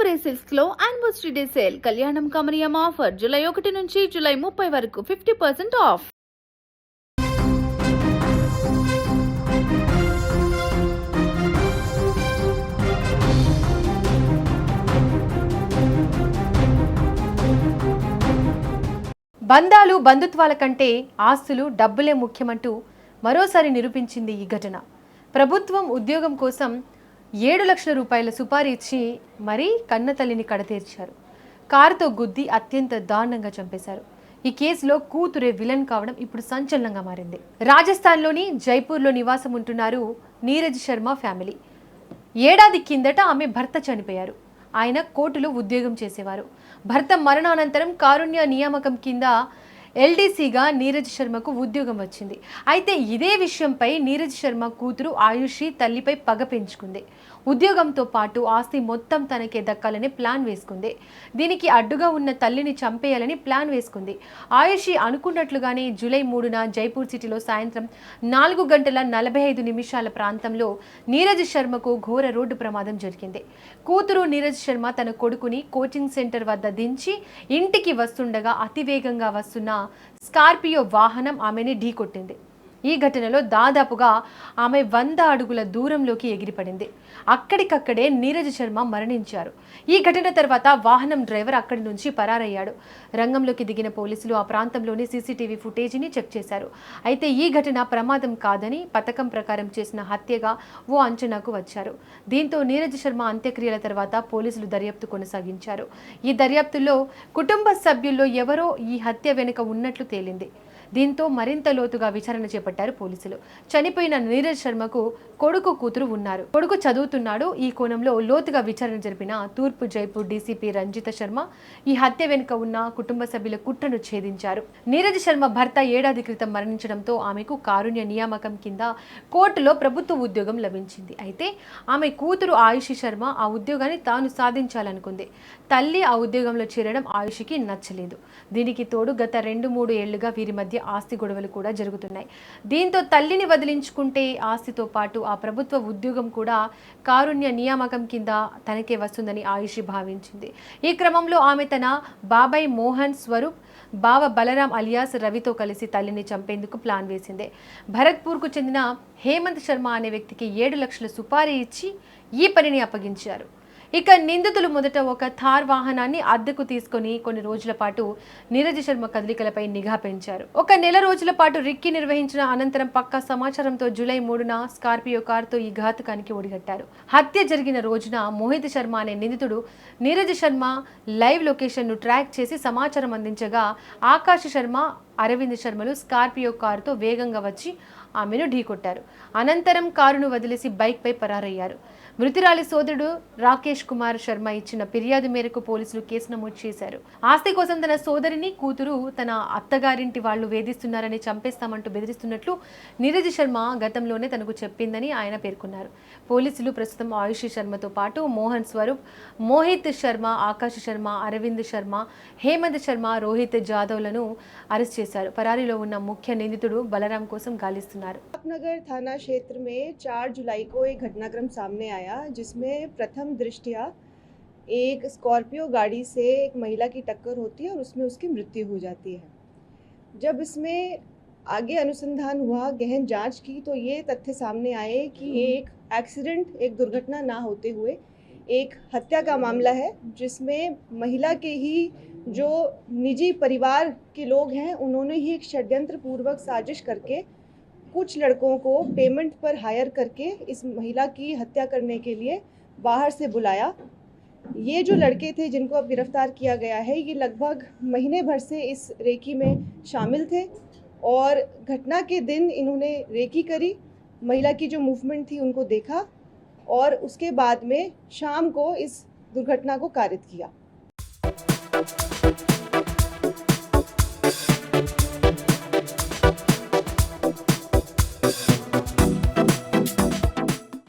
పర్పురే silks లో anniversary day sale కళ్యాణం కమనీయం ఆఫర్ జూలై 1 నుంచి జూలై 30 వరకు 50% ఆఫ్. బంధాలు బంధుత్వాల కంటే ఆస్తులు డబ్బులే ముఖ్యమంటూ మరోసారి నిరూపించింది ఈ ఘటన. ప్రభుత్వం ఉద్యోగం కోసం 7 లక్షల రూపాయల సుపారీ ఇచ్చి మరీ కన్నతల్లిని కడతీర్చారు. కారుతో గుద్ది అత్యంత దారుణంగా చంపేశారు. ఈ కేసులో కూతురే విలన్ కావడం ఇప్పుడు సంచలనంగా మారింది. రాజస్థాన్లోని జైపూర్లో నివాసం ఉంటున్నారు నీరజ్ శర్మ ఫ్యామిలీ. ఏడాది కిందట ఆమె భర్త చనిపోయారు. ఆయన కోర్టులో ఉద్యోగం చేసేవారు. భర్త మరణానంతరం కారుణ్య నియామకం కింద ఎల్డీసీగా నీరజ్ శర్మకు ఉద్యోగం వచ్చింది. అయితే ఇదే విషయంపై నీరజ్ శర్మ కూతురు ఆయుషి తల్లిపై పగ పెంచుకుంది. ఉద్యోగంతో పాటు ఆస్తి మొత్తం తనకే దక్కాలని ప్లాన్ వేసుకుంది. దీనికి అడ్డుగా ఉన్న తల్లిని చంపేయాలని ప్లాన్ వేసుకుంది. ఆయుషి అనుకున్నట్లుగానే జూలై 3న జైపూర్ సిటీలో సాయంత్రం 4:45 ప్రాంతంలో నీరజ్ శర్మకు ఘోర రోడ్డు ప్రమాదం జరిగింది. కూతురు నీరజ్ శర్మ తన కొడుకుని కోచింగ్ సెంటర్ వద్ద దించి ఇంటికి వస్తుండగా అతివేగంగా వస్తున్న స్కార్పియో వాహనం ఆమెని ఢీకొట్టింది. ఈ ఘటనలో దాదాపుగా ఆమె 100 అడుగుల దూరంలోకి ఎగిరిపడింది. అక్కడికక్కడే నీరజ్ శర్మ మరణించారు. ఈ ఘటన తర్వాత వాహనం డ్రైవర్ అక్కడి నుంచి పరారయ్యాడు. రంగంలోకి దిగిన పోలీసులు ఆ ప్రాంతంలోని సీసీటీవీ ఫుటేజీని చెక్ చేశారు. అయితే ఈ ఘటన ప్రమాదం కాదని పథకం ప్రకారం చేసిన హత్యగా ఓ అంచనాకు వచ్చారు. దీంతో నీరజ్ శర్మ అంత్యక్రియల తర్వాత పోలీసులు దర్యాప్తు కొనసాగించారు. ఈ దర్యాప్తులో కుటుంబ సభ్యుల్లో ఎవరో ఈ హత్య వెనుక ఉన్నట్లు తేలింది. దీంతో మరింత లోతుగా విచారణ చేపట్టారు పోలీసులు. చనిపోయిన నీరజ్ శర్మకు కొడుకు కూతురు ఉన్నారు. కొడుకు చదువుతున్నాడు. ఈ కోణంలో లోతుగా విచారణ జరిపిన తూర్పు జైపూర్ డీసీపీ రంజిత శర్మ ఈ హత్య వెనుక ఉన్న కుటుంబ సభ్యుల కుట్రను ఛేదించారు. నీరజ్ శర్మ భర్త ఏడాది క్రితం మరణించడంతో ఆమెకు కారుణ్య నియామకం కింద కోర్టులో ప్రభుత్వ ఉద్యోగం లభించింది. అయితే ఆమె కూతురు ఆయుషి శర్మ ఆ ఉద్యోగాన్ని తాను సాధించాలనుకుంది. తల్లి ఆ ఉద్యోగంలో చేరడం ఆయుషికి నచ్చలేదు. దీనికి తోడు గత 2-3 ఏళ్లుగా వీరి మధ్య ఆస్తి గొడవలు కూడా జరుగుతున్నాయి. దీంతో తల్లిని వదిలించుకుంటే ఆస్తితో పాటు ఆ ప్రభుత్వ ఉద్యోగం కూడా కారుణ్య నియామకం కింద తనకే వస్తుందని ఆయుషి భావించింది. ఈ క్రమంలో ఆమె తన బాబాయ్ మోహన్ స్వరూప్, బావ బలరాం అలియాస్ రవితో కలిసి తల్లిని చంపేందుకు ప్లాన్ వేసింది. భరత్పూర్కు చెందిన హేమంత్ శర్మ అనే వ్యక్తికి 7 లక్షల సుపారీ ఇచ్చి ఈ పనిని అప్పగించారు. ఇక నిందితులు మొదట ఒక థార్ వాహనాన్ని అద్దెకు తీసుకొని కొన్ని రోజుల పాటు నీరజ్ శర్మ కదలికలపై నిఘా పెంచారు. 1 నెల రోజుల పాటు రిక్కీ నిర్వహించిన అనంతరం పక్కా సమాచారంతో జూలై 3న స్కార్పియో కారుతో ఈ ఘాతుకానికి ఒడిగట్టారు. హత్య జరిగిన రోజున మోహిత్ శర్మ అనే నిందితుడు నీరజ్ శర్మ లైవ్ లొకేషన్ను ట్రాక్ చేసి సమాచారం అందించగా ఆకాష్ శర్మ, అరవింద్ శర్మలు స్కార్పియో కారుతో వేగంగా వచ్చి ఆమెను ఢీకొట్టారు. అనంతరం కారును వదిలేసి బైక్పై పరారయ్యారు. మృతురాలి సోదరుడు రాకేష్ కుమార్ శర్మ ఇచ్చిన ఫిర్యాదు మేరకు పోలీసులు కేసు నమోదు చేశారు. ఆస్తి కోసం తన సోదరిని, కూతురు తన అత్తగారింటి వాళ్లు వేధిస్తున్నారని, చంపేస్తామంటూ బెదిరిస్తున్నట్లు నీరజ్ శర్మ గతంలోనే తనకు చెప్పిందని ఆయన పేర్కొన్నారు. పోలీసులు ప్రస్తుతం ఆయుషి శర్మతో పాటు మోహన్ స్వరూప్, మోహిత్ శర్మ, ఆకాష్ శర్మ, అరవింద్ శర్మ, హేమంత్ శర్మ, రోహిత్ జాదవ్లను అరెస్ట్ చేశారు. పరారీలో ఉన్న ముఖ్య నిందితుడు బలరాం కోసం గాలిస్తున్నారు. नगर थाना क्षेत्र में 4 जुलाई को एक घटनाक्रम सामने आया जिसमें प्रथम दृष्टया एक स्कॉर्पियो गाड़ी से एक महिला की टक्कर होती है और उसमें उसकी मृत्यु हो जाती है। जब इसमें आगे अनुसंधान हुआ, गहन जांच की, तो ये तथ्य सामने आए कि ये एक एक्सीडेंट, एक दुर्घटना ना होते हुए एक हत्या का मामला है, जिसमें महिला के ही जो निजी परिवार के लोग हैं उन्होंने ही एक षड्यंत्र पूर्वक साजिश करके कुछ लड़कों को पेमेंट पर हायर करके इस महिला की हत्या करने के लिए बाहर से बुलाया। ये जो लड़के थे जिनको अब गिरफ्तार किया गया है, ये लगभग महीने भर से इस रेकी में शामिल थे और घटना के दिन इन्होंने रेकी करी, महिला की जो मूवमेंट थी उनको देखा और उसके बाद में शाम को इस दुर्घटना को कारित किया।